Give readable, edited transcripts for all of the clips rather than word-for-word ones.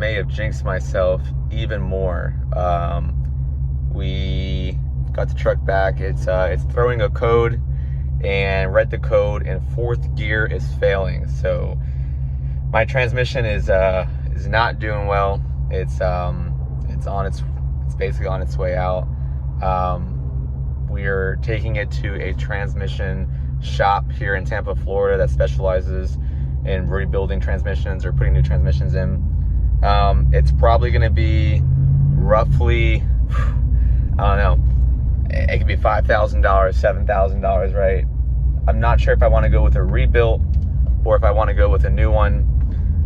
may have jinxed myself even more. We got the truck back. It's throwing a code and read the code, and fourth gear is failing. So my transmission is not doing well. It's basically on its way out. We're taking it to a transmission shop here in Tampa, Florida that specializes in rebuilding transmissions or putting new transmissions in. It's probably going to be roughly, I don't know, it could be $5,000, $7,000, right? I'm not sure if I want to go with a rebuilt or if I want to go with a new one.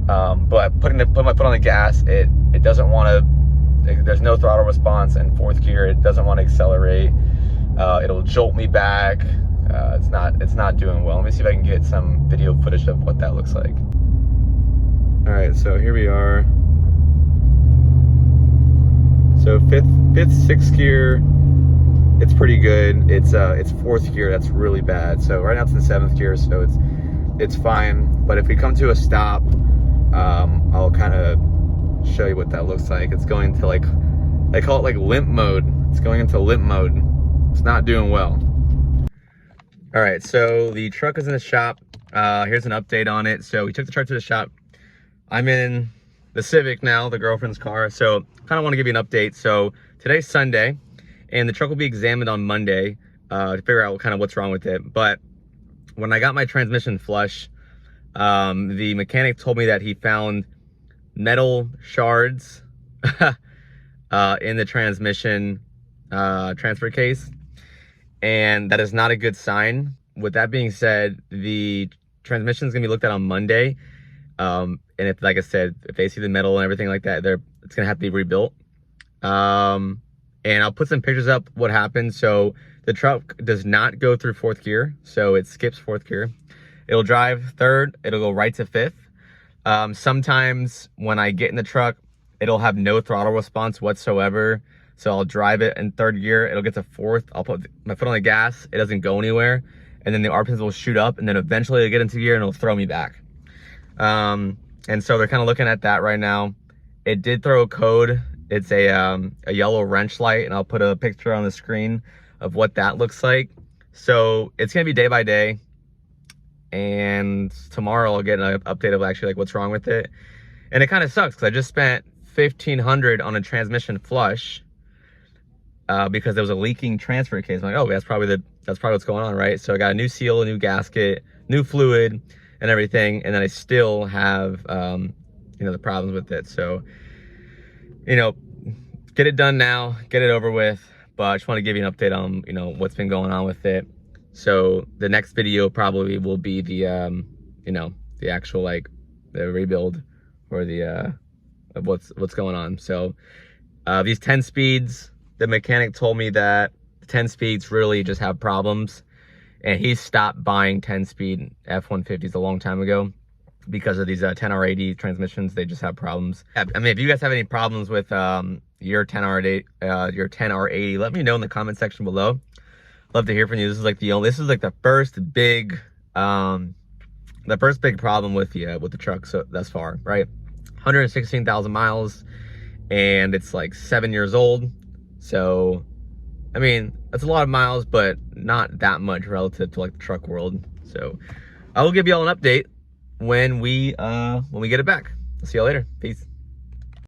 But putting my foot on the gas, it doesn't want to. There's no throttle response in fourth gear. It doesn't want to accelerate. It'll jolt me back. It's not doing well. Let me see if I can get some video footage of what that looks like. All right, so here we are. So fifth, sixth gear, it's pretty good. It's fourth gear that's really bad. So right now it's in seventh gear, so it's fine. But if we come to a stop, I'll kind of show you what that looks like. It's going to, like, they call it like limp mode. It's going into limp mode. It's not doing well. All right, so the truck is in the shop. Here's an update on it. So we took the truck to the shop. I'm in the Civic now, the girlfriend's car. So kind of want to give you an update. So today's Sunday, and the truck will be examined on Monday to figure out what's wrong with it. But when I got my transmission flush, the mechanic told me that he found metal shards in the transmission transfer case, and that is not a good sign. With that being said, the transmission is gonna be looked at on Monday, and if, like I said, if they see the metal and everything like that, it's gonna have to be rebuilt. And I'll put some pictures up what happened. So the truck does not go through fourth gear, so it skips fourth gear. It'll drive third, it'll go right to fifth. Sometimes when I get in the truck, it'll have no throttle response whatsoever. So I'll drive it in third gear, it'll get to fourth, I'll put my foot on the gas, it doesn't go anywhere. And then the RPMs will shoot up, and then eventually it'll get into gear and it'll throw me back. And so they're kind of looking at that right now. It did throw a code. It's a yellow wrench light, and I'll put a picture on the screen of what that looks like. So it's gonna be day by day. And tomorrow I'll get an update of actually like what's wrong with it. And it kind of sucks because I just spent $1,500 on a transmission flush because there was a leaking transfer case. I'm like, oh, that's probably what's going on, right? So I got a new seal, a new gasket, new fluid, and everything, and then I still have the problems with it. So get it done now, get it over with. But I just want to give you an update on what's been going on with it. So the next video probably will be the the actual, like, the rebuild or the of what's going on. So these 10 speeds, the mechanic told me that the 10 speeds really just have problems, and he stopped buying 10-speed F150s a long time ago because of these 10R80 transmissions. They just have problems. I mean, if you guys have any problems with your 10R80, let me know in the comment section below. Love to hear from you. This is like the first big problem with the truck thus far, right? 116,000 miles, and it's like 7 years old. So I mean, that's a lot of miles, but not that much relative to like the truck world. So I will give you all an update when we get it back. I'll see y'all later. Peace.